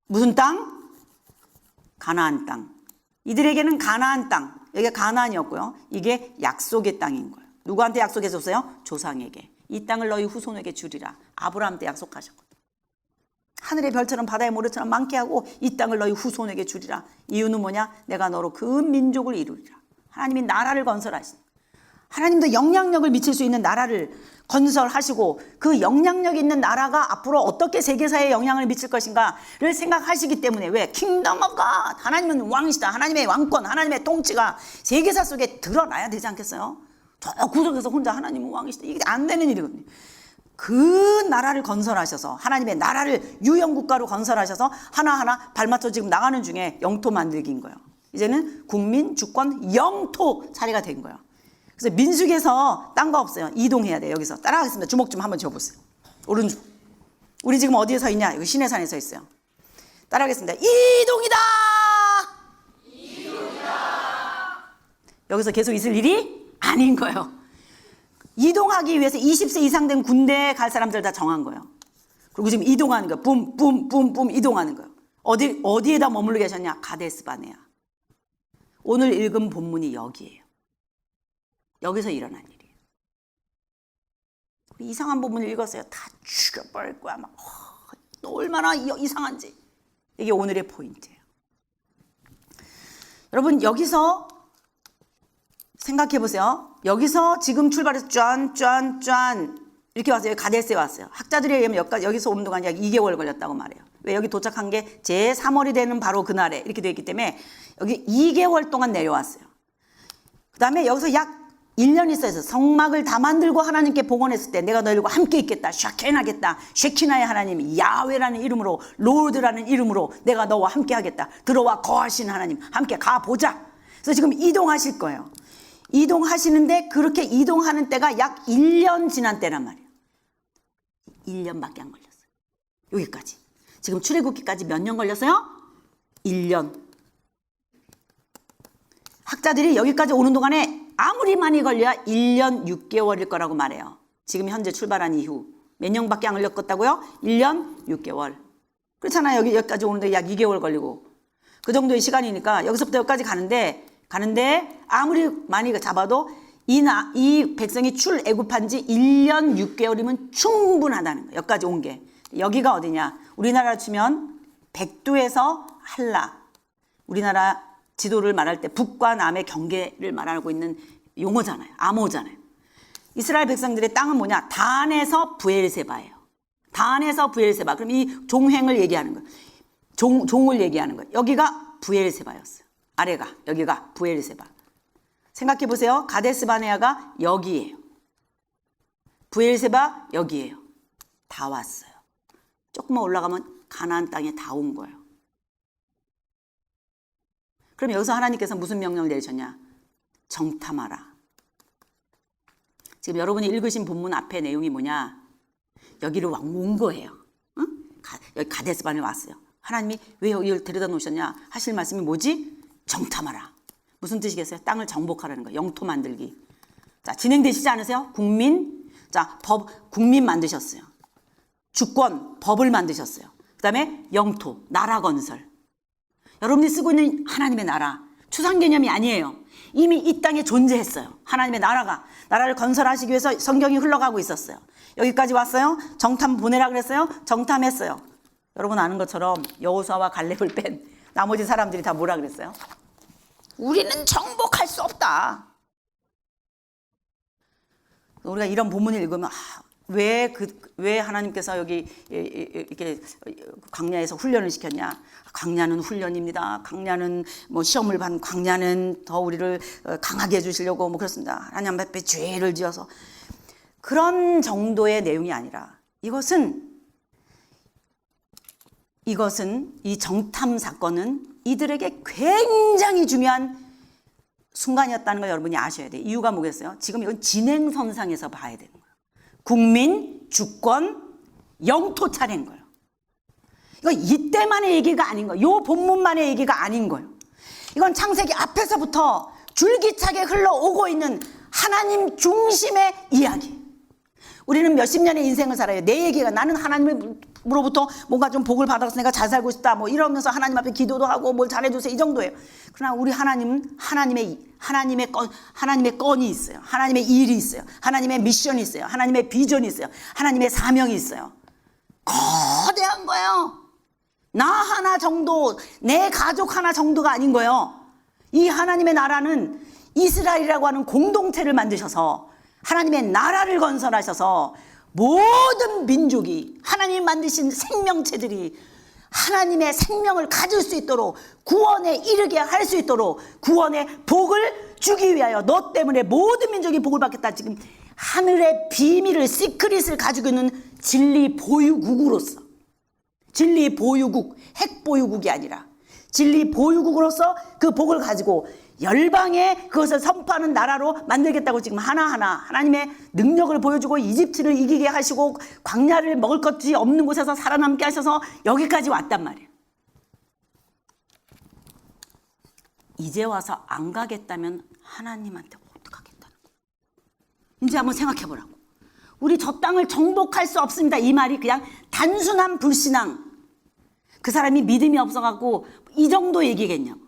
무슨 땅? 가나안 땅. 이들에게는 가나안 땅. 여기가 가나안이었고요. 이게 약속의 땅인 거예요. 누구한테 약속해줬어요? 조상에게. 이 땅을 너희 후손에게 주리라. 아브라함한테 약속하셨거든요. 하늘의 별처럼 바다의 모래처럼 많게 하고 이 땅을 너희 후손에게 주리라. 이유는 뭐냐? 내가 너로 그 민족을 이루리라. 하나님이 나라를 건설하신, 하나님도 영향력을 미칠 수 있는 나라를 건설하시고, 그 영향력 있는 나라가 앞으로 어떻게 세계사에 영향을 미칠 것인가를 생각하시기 때문에. 왜? 킹덤 오브 갓. 하나님은 왕이시다. 하나님의 왕권, 하나님의 통치가 세계사 속에 드러나야 되지 않겠어요? 저 구석에서 혼자 하나님은 왕이시다. 이게 안 되는 일이거든요. 그 나라를 건설하셔서, 하나님의 나라를 유형국가로 건설하셔서 하나하나 발맞춰 지금 나가는 중에 영토 만들기인 거예요. 이제는 국민, 주권, 영토 차례가 된 거예요. 그래서 민수기에서 딴 거 없어요. 이동해야 돼요. 여기서 따라가겠습니다. 주먹 좀 한번 줘보세요. 오른쪽. 우리 지금 어디에 서 있냐? 여기 시내산에 서 있어요. 따라가겠습니다. 이동이다! 이동이다! 여기서 계속 있을 일이 아닌 거예요. 이동하기 위해서 20세 이상 된 군대에 갈 사람들 다 정한 거예요. 그리고 지금 이동하는 거예요. 붐, 붐, 붐, 붐 이동하는 거예요. 어디에다 머물러 계셨냐? 가데스바네아. 오늘 읽은 본문이 여기예요. 여기서 일어난 일이에요. 이상한 본문을 읽었어요. 다 죽여버릴 거야. 막, 또 얼마나 이상한지. 이게 오늘의 포인트예요. 여러분, 여기서 생각해 보세요. 여기서 지금 출발해서 짠 이렇게 왔어요. 가데스에 왔어요. 학자들에 의하면 여기서 오는 동안 약 2개월 걸렸다고 말해요. 왜? 여기 도착한 게 제3월이 되는 바로 그날에 이렇게 되어 있기 때문에 여기 2개월 동안 내려왔어요. 그 다음에 여기서 약 1년 있어서 성막을 다 만들고 하나님께 봉헌했을 때 내가 너희들과 함께 있겠다. 샤케나겠다. 쉐키나의 하나님 야훼라는 이름으로, 로드라는 이름으로 내가 너와 함께 하겠다. 들어와 거하시는 하나님 함께 가보자. 그래서 지금 이동하실 거예요. 이동하시는데 그렇게 이동하는 때가 약 1년 지난 때란 말이에요. 1년밖에 안 걸렸어요. 여기까지. 지금 출애굽기까지 몇 년 걸렸어요? 1년. 학자들이 여기까지 오는 동안에 아무리 많이 걸려야 1년 6개월일 거라고 말해요. 지금 현재 출발한 이후 몇 년밖에 안 걸렸다고요? 1년 6개월. 그렇잖아요. 여기까지 오는데 약 2개월 걸리고 그 정도의 시간이니까 여기서부터 여기까지 가는데 아무리 많이 잡아도 이 백성이 출애굽한 지 1년 6개월이면 충분하다는 거예요. 여기까지 온 게. 여기가 어디냐? 우리나라 치면 백두에서 한라. 우리나라 지도를 말할 때 북과 남의 경계를 말하고 있는 용어잖아요. 암호잖아요. 이스라엘 백성들의 땅은 뭐냐? 단에서 브엘세바예요. 단에서 브엘세바. 그럼 이 종횡을 얘기하는 거예요. 종을 얘기하는 거예요. 여기가 브엘세바였어요. 아래가, 여기가 브엘세바. 생각해 보세요. 가데스바네아가 여기예요. 브엘세바 여기예요. 다 왔어요. 조금만 올라가면 가나안 땅에 다 온 거예요. 그럼 여기서 하나님께서 무슨 명령을 내리셨냐? 정탐하라. 지금 여러분이 읽으신 본문 앞에 내용이 뭐냐? 여기를 온 거예요. 응? 여기 가데스바네아에 왔어요. 하나님이 왜 여기를 데려다 놓으셨냐? 하실 말씀이 뭐지? 정탐하라. 무슨 뜻이겠어요? 땅을 정복하라는 거예요. 영토 만들기. 자, 진행되시지 않으세요? 국민, 자, 국민 만드셨어요. 주권, 법을 만드셨어요. 그 다음에 영토, 나라 건설. 여러분이 쓰고 있는 하나님의 나라, 추상 개념이 아니에요. 이미 이 땅에 존재했어요. 하나님의 나라를 건설하시기 위해서 성경이 흘러가고 있었어요. 여기까지 왔어요. 정탐 보내라 그랬어요. 정탐했어요. 여러분 아는 것처럼 여호수아와 갈렙을 뺀 나머지 사람들이 다 뭐라 그랬어요? 우리는 정복할 수 없다. 우리가 이런 본문을 읽으면 왜 하나님께서 여기 이렇게 광야에서 훈련을 시켰냐? 광야는 훈련입니다. 광야는 뭐 시험을 받는 광야는 더 우리를 강하게 해주시려고 뭐 그렇습니다. 하나님 앞에 죄를 지어서 그런 정도의 내용이 아니라 이것은 이 정탐 사건은 이들에게 굉장히 중요한 순간이었다는 걸 여러분이 아셔야 돼요. 이유가 뭐겠어요? 지금 이건 진행선상에서 봐야 되는 거예요. 국민, 주권, 영토 차례인 거예요. 이건 이때만의 얘기가 아닌 거예요. 이 본문만의 얘기가 아닌 거예요. 이건 창세기 앞에서부터 줄기차게 흘러오고 있는 하나님 중심의 이야기. 우리는 몇십 년의 인생을 살아요. 내 얘기가 나는 하나님으로부터 뭔가 좀 복을 받아서 내가 잘 살고 싶다 뭐 이러면서 하나님 앞에 기도도 하고 뭘 잘해주세요 이 정도예요. 그러나 우리 하나님의 건이 있어요. 하나님의 일이 있어요. 하나님의 미션이 있어요. 하나님의 비전이 있어요. 하나님의 사명이 있어요. 거대한 거예요. 나 하나 정도, 내 가족 하나 정도가 아닌 거예요. 이 하나님의 나라는 이스라엘이라고 하는 공동체를 만드셔서 하나님의 나라를 건설하셔서 모든 민족이 하나님 만드신 생명체들이 하나님의 생명을 가질 수 있도록 구원에 이르게 할 수 있도록 구원의 복을 주기 위하여 너 때문에 모든 민족이 복을 받겠다. 지금 하늘의 비밀을 시크릿을 가지고 있는 진리 보유국으로서 진리 보유국, 핵 보유국이 아니라 진리 보유국으로서 그 복을 가지고 열방에 그것을 선포하는 나라로 만들겠다고 지금 하나하나 하나님의 능력을 보여주고 이집트를 이기게 하시고 광야를 먹을 것이 없는 곳에서 살아남게 하셔서 여기까지 왔단 말이에요. 이제 와서 안 가겠다면 하나님한테 어떡하겠다는 거예요. 이제 한번 생각해 보라고. 우리 저 땅을 정복할 수 없습니다. 이 말이 그냥 단순한 불신앙. 그 사람이 믿음이 없어갖고 이 정도 얘기겠냐고.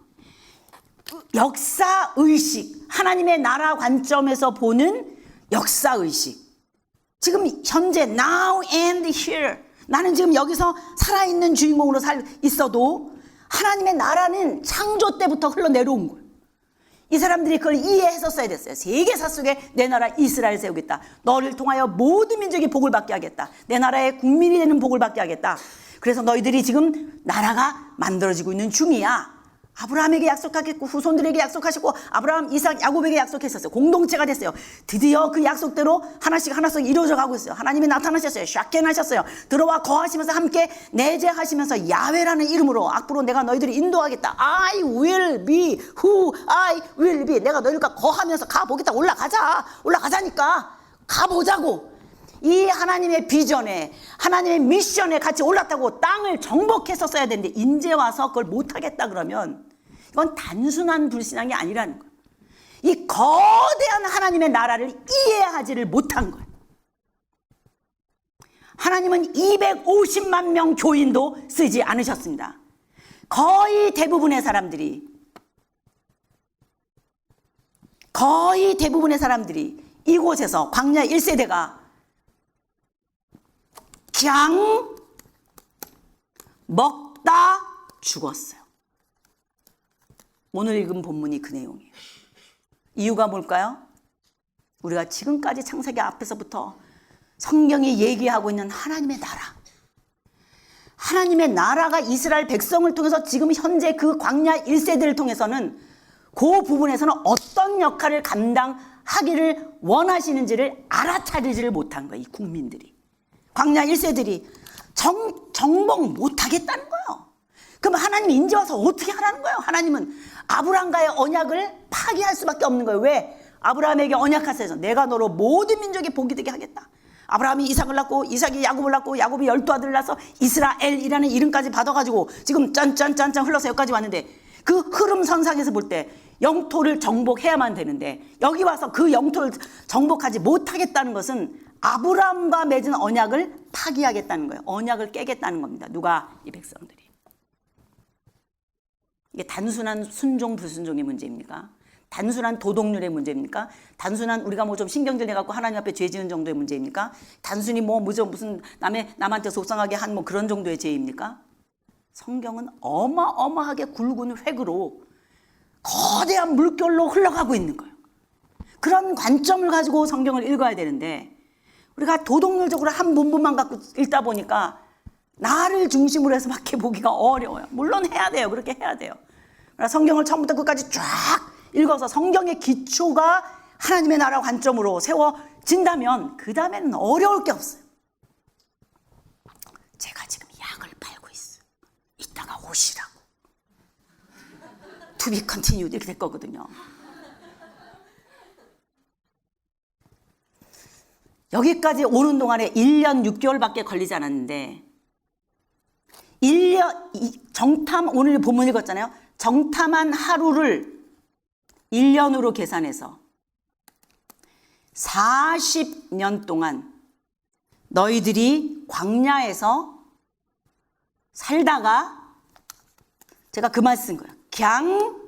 역사의식, 하나님의 나라 관점에서 보는 역사의식. 지금 현재 now and here 나는 지금 여기서 살아있는 주인공으로 있어도 하나님의 나라는 창조 때부터 흘러내려온 거예요. 이 사람들이 그걸 이해했었어야 됐어요. 세계사 속에 내 나라 이스라엘 세우겠다. 너를 통하여 모든 민족이 복을 받게 하겠다. 내 나라의 국민이 되는 복을 받게 하겠다. 그래서 너희들이 지금 나라가 만들어지고 있는 중이야. 아브라함에게 약속하겠고 후손들에게 약속하시고 아브라함, 이삭, 야곱에게 약속했었어요. 공동체가 됐어요. 드디어 그 약속대로 하나씩 이루어져 가고 있어요. 하나님이 나타나셨어요. 샤켄하셨어요. 들어와 거하시면서 함께 내재하시면서 야훼라는 이름으로 앞으로 내가 너희들을 인도하겠다. I will be who I will be. 내가 너희들과 거하면서 가보겠다. 올라가자니까 가보자고. 이 하나님의 비전에 하나님의 미션에 같이 올랐다고 땅을 정복했었어야 되는데 이제 와서 그걸 못하겠다 그러면 이건 단순한 불신앙이 아니라는 거예요. 이 거대한 하나님의 나라를 이해하지를 못한 거예요. 하나님은 250만 명 교인도 쓰지 않으셨습니다. 거의 대부분의 사람들이 거의 대부분의 사람들이 이곳에서 광야 1세대가 그냥 먹다 죽었어요. 오늘 읽은 본문이 그 내용이에요. 이유가 뭘까요? 우리가 지금까지 창세기 앞에서부터 성경이 얘기하고 있는 하나님의 나라, 하나님의 나라가 이스라엘 백성을 통해서 지금 현재 그 광야 1세대를 통해서는 그 부분에서는 어떤 역할을 감당하기를 원하시는지를 알아차리지를 못한 거예요. 이 국민들이, 광야 1세들이 정복 못하겠다는 거예요. 그럼 하나님이 이제 와서 어떻게 하라는 거예요? 하나님은 아브라함과의 언약을 파기할 수밖에 없는 거예요. 왜? 아브라함에게 언약하세요. 내가 너로 모든 민족이 복이 되게 하겠다. 아브라함이 이삭을 낳고 이삭이 야곱을 낳고 야곱이 12아들을 낳아서 이스라엘이라는 이름까지 받아가지고 지금 짠짠짠짠 흘러서 여기까지 왔는데, 그 흐름선상에서 볼 때 영토를 정복해야만 되는데 여기 와서 그 영토를 정복하지 못하겠다는 것은 아브라함과 맺은 언약을 파기하겠다는 거예요. 언약을 깨겠다는 겁니다. 누가? 이 백성들이. 이게 단순한 순종 불순종의 문제입니까? 단순한 도덕률의 문제입니까? 단순한 우리가 뭐 좀 신경질 내갖고 하나님 앞에 죄 지은 정도의 문제입니까? 단순히 뭐 무슨 남한테 속상하게 한 뭐 그런 정도의 죄입니까? 성경은 어마어마하게 굵은 획으로 거대한 물결로 흘러가고 있는 거예요. 그런 관점을 가지고 성경을 읽어야 되는데 우리가 도덕률적으로 한 문부만 갖고 읽다 보니까 나를 중심으로 해서밖에 보기가 어려워요. 물론 해야 돼요. 그렇게 해야 돼요. 성경을 처음부터 끝까지 쫙 읽어서 성경의 기초가 하나님의 나라 관점으로 세워진다면 그 다음에는 어려울 게 없어요. 제가 지금 약을 팔고 있어요. 이따가 오시라고. To be continued 이렇게 될 거거든요. 여기까지 오는 동안에 1년 6개월밖에 걸리지 않았는데 1년 오늘 본문 읽었잖아요. 정탐한 하루를 1년으로 계산해서 40년 동안 너희들이 광야에서 살다가 제가 그 말 쓴 거예요. 그냥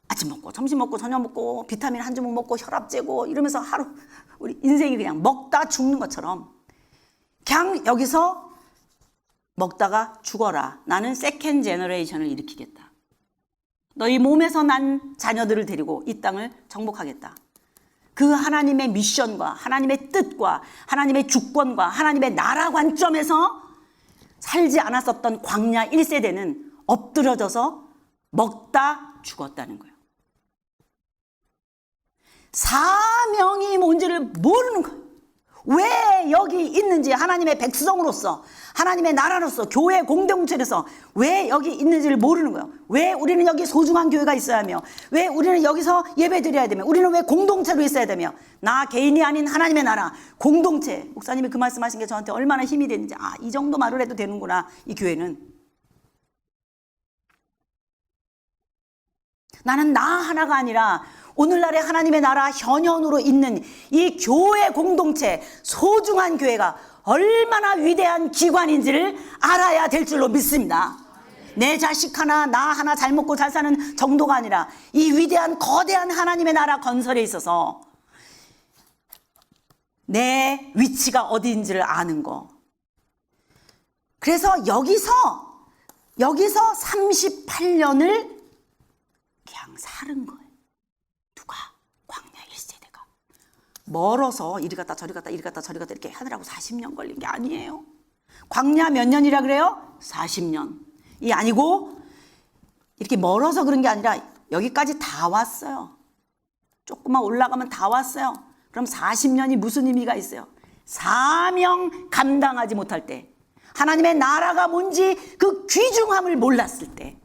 아침 먹고 점심 먹고 저녁 먹고 비타민 한 주먹 먹고 혈압 재고 이러면서 하루 우리 인생이 그냥 먹다 죽는 것처럼 그냥 여기서 먹다가 죽어라. 나는 세컨드 제너레이션을 일으키겠다. 너희 몸에서 난 자녀들을 데리고 이 땅을 정복하겠다. 그 하나님의 미션과 하나님의 뜻과 하나님의 주권과 하나님의 나라 관점에서 살지 않았었던 광야 1세대는 엎드려져서 먹다 죽었다는 거예요. 사명이 뭔지를 모르는 거예요. 왜 여기 있는지, 하나님의 백성으로서, 하나님의 나라로서, 교회 공동체로서 왜 여기 있는지를 모르는 거예요. 왜 우리는 여기 소중한 교회가 있어야 하며, 왜 우리는 여기서 예배 드려야 되며, 우리는 왜 공동체로 있어야 되며, 나 개인이 아닌 하나님의 나라, 공동체. 목사님이 그 말씀하신 게 저한테 얼마나 힘이 되는지, 이 정도 말을 해도 되는구나, 이 교회는. 나는 나 하나가 아니라 오늘날의 하나님의 나라 현현으로 있는 이 교회 공동체, 소중한 교회가 얼마나 위대한 기관인지를 알아야 될 줄로 믿습니다. 내 자식 하나, 나 하나 잘 먹고 잘 사는 정도가 아니라 이 위대한 거대한 하나님의 나라 건설에 있어서 내 위치가 어디인지를 아는 거. 그래서 여기서 38년을 그냥 살은 거예요. 누가? 광야 1세대가. 멀어서 이리 갔다 저리 갔다 이리 갔다 저리 갔다 이렇게 하느라고 40년 걸린 게 아니에요. 광야 몇 년이라 그래요? 40년이 아니고 이렇게 멀어서 그런 게 아니라 여기까지 다 왔어요. 조금만 올라가면 다 왔어요. 그럼 40년이 무슨 의미가 있어요? 사명 감당하지 못할 때, 하나님의 나라가 뭔지 그 귀중함을 몰랐을 때,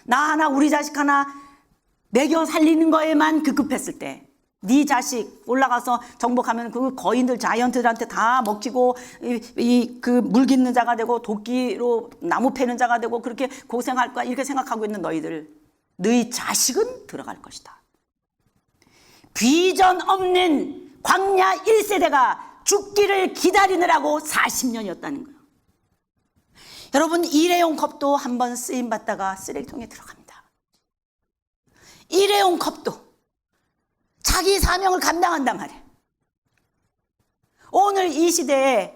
나 하나 우리 자식 하나 먹여 살리는 거에만 급급했을 때, 네 자식 올라가서 정복하면 그 거인들 자이언트들한테 다 먹히고 그 물 깃는 자가 되고 도끼로 나무 패는 자가 되고 그렇게 고생할 거야 이렇게 생각하고 있는 너희 자식은 들어갈 것이다. 비전 없는 광야 1세대가 죽기를 기다리느라고 40년이었다는 거예요. 여러분, 일회용 컵도 한번 쓰임 받다가 쓰레기통에 들어갑니다. 일회용 컵도 자기 사명을 감당한단 말이에요. 오늘 이 시대에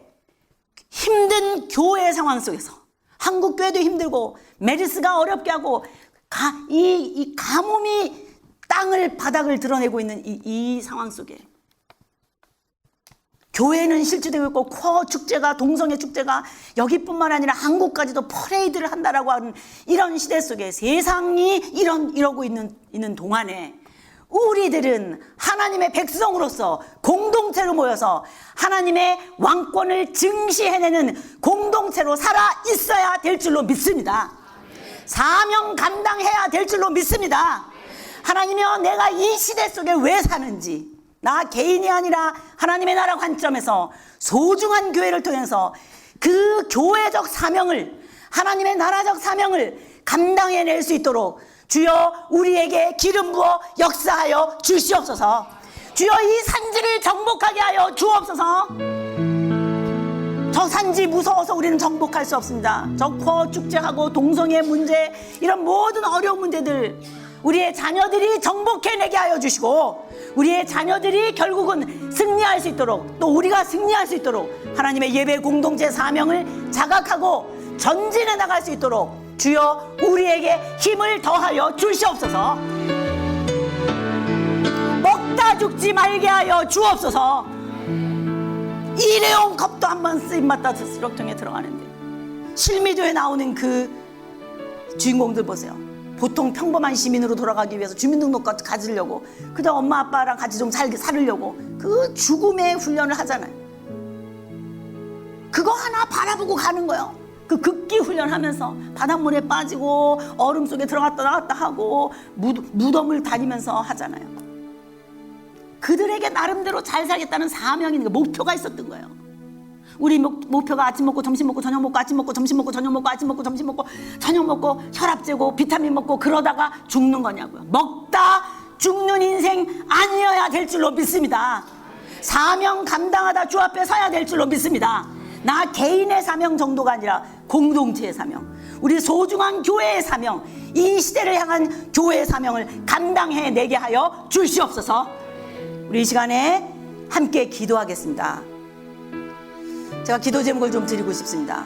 힘든 교회 상황 속에서 한국 교회도 힘들고 메르스가 어렵게 하고 이 가뭄이 땅을 바닥을 드러내고 있는 이 상황 속에 교회는 실주되고 있고 코어 축제가 동성애 축제가 여기뿐만 아니라 한국까지도 퍼레이드를 한다라고 하는 이런 시대 속에 세상이 이러고 있는 동안에 우리들은 하나님의 백성으로서 공동체로 모여서 하나님의 왕권을 증시해내는 공동체로 살아 있어야 될 줄로 믿습니다. 사명 감당해야 될 줄로 믿습니다. 하나님이여, 내가 이 시대 속에 왜 사는지, 나 개인이 아니라 하나님의 나라 관점에서 소중한 교회를 통해서 그 교회적 사명을, 하나님의 나라적 사명을 감당해낼 수 있도록 주여 우리에게 기름 부어 역사하여 주시옵소서. 주여 이 산지를 정복하게 하여 주옵소서. 저 산지 무서워서 우리는 정복할 수 없습니다. 저 코어 축제하고 동성애 문제, 이런 모든 어려운 문제들 우리의 자녀들이 정복해내게 하여 주시고, 우리의 자녀들이 결국은 승리할 수 있도록, 또 우리가 승리할 수 있도록 하나님의 예배 공동체 사명을 자각하고 전진해 나갈 수 있도록 주여 우리에게 힘을 더하여 주시옵소서. 먹다 죽지 말게 하여 주옵소서. 일회용 컵도 한번 쓰임받다 수록통에 들어가는데 실미도에 나오는 그 주인공들 보세요. 보통 평범한 시민으로 돌아가기 위해서 주민등록카드 가지려고, 그저 엄마 아빠랑 같이 좀 살으려고 그 죽음의 훈련을 하잖아요. 그거 하나 바라보고 가는 거예요. 그 극기 훈련하면서 바닷물에 빠지고 얼음 속에 들어갔다 나왔다 하고 무덤을 다니면서 하잖아요. 그들에게 나름대로 잘 살겠다는 사명이 있는, 목표가 있었던 거예요. 우리 목표가 아침 먹고 점심 먹고 저녁 먹고 아침 먹고 점심 먹고 저녁 먹고 아침 먹고 점심 먹고 저녁 먹고 혈압 재고 비타민 먹고 그러다가 죽는 거냐고요. 먹다 죽는 인생 아니어야 될 줄로 믿습니다. 사명 감당하다 주 앞에 서야 될 줄로 믿습니다. 나 개인의 사명 정도가 아니라 공동체의 사명, 우리 소중한 교회의 사명, 이 시대를 향한 교회의 사명을 감당해내게 하여 주시옵소서. 우리 이 시간에 함께 기도하겠습니다. 제가 기도 제목을 좀 드리고 싶습니다.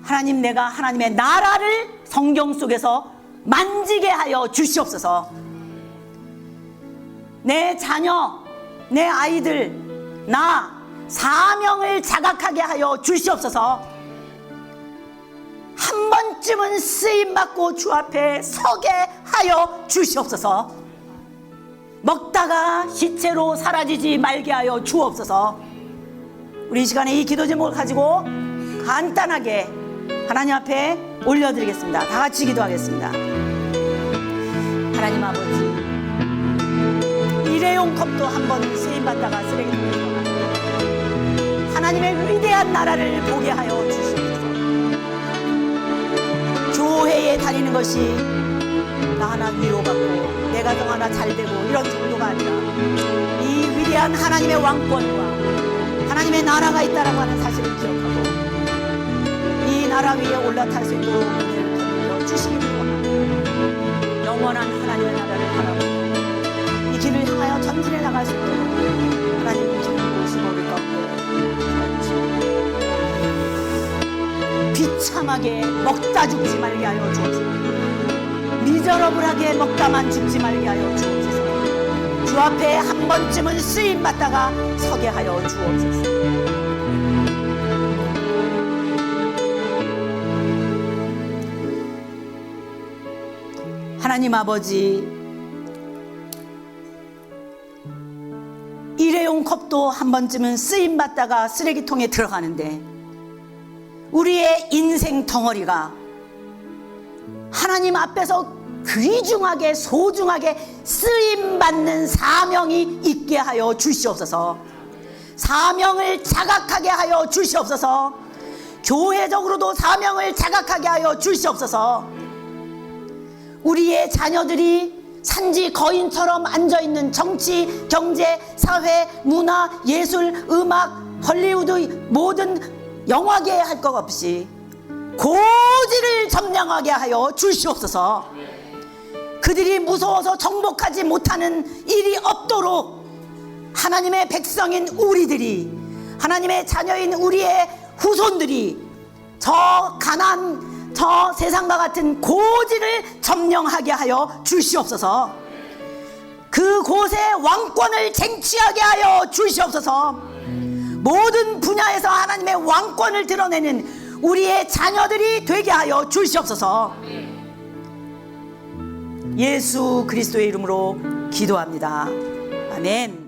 하나님, 내가 하나님의 나라를 성경 속에서 만지게 하여 주시옵소서. 내 자녀, 내 아이들, 나 사명을 자각하게 하여 주시옵소서. 한 번쯤은 쓰임받고 주 앞에 서게 하여 주시옵소서. 먹다가 시체로 사라지지 말게 하여 주옵소서. 우리 이 시간에 이 기도 제목을 가지고 간단하게 하나님 앞에 올려드리겠습니다. 다 같이 기도하겠습니다. 하나님 아버지, 일회용 컵도 한번 쓰임받다가 쓰레기통에 들어가는 하나님의 위대한 나라를 보게 하여 주시옵소서. 교회에 다니는 것이 나 하나 위로받고 내 가정 하나 잘되고 이런 정도가 아니라 이 위대한 하나님의 왕권과 하나님의 나라가 있다라고 하는 사실을 기억하고 이 나라 위에 올라탈 수 있도록 은혜를 더불어 주시기를 원하고 영원한 하나님의 나라를 바라보고 이 길을 향하여 전진해 나갈 수 있도록 하나님 기쁘시고 우리 가운데 비참하게 먹다 죽지 말게 하여 주옵소서. 미저러블하게 먹다만 죽지 말게 하여 주옵소서. 주 앞에 한 번쯤은 쓰임받다가 서게 하여 주옵소서. 하나님 아버지, 일회용 컵도 한 번쯤은 쓰임받다가 쓰레기통에 들어가는데 우리의 인생 덩어리가 하나님 앞에서 귀중하게 소중하게 쓰임받는 사명이 있게 하여 주시옵소서. 사명을 자각하게 하여 주시옵소서. 교회적으로도 사명을 자각하게 하여 주시옵소서. 우리의 자녀들이 산지 거인처럼 앉아있는 정치, 경제, 사회, 문화, 예술, 음악, 헐리우드 모든 영화계 할 것 없이 고지를 점령하게 하여 주시옵소서. 그들이 무서워서 정복하지 못하는 일이 없도록 하나님의 백성인 우리들이, 하나님의 자녀인 우리의 후손들이 저 가난, 저 세상과 같은 고지를 점령하게 하여 주시옵소서. 그곳에 왕권을 쟁취하게 하여 주시옵소서. 모든 분야에서 하나님의 왕권을 드러내는 우리의 자녀들이 되게 하여 주시옵소서. 예수 그리스도의 이름으로 기도합니다. 아멘.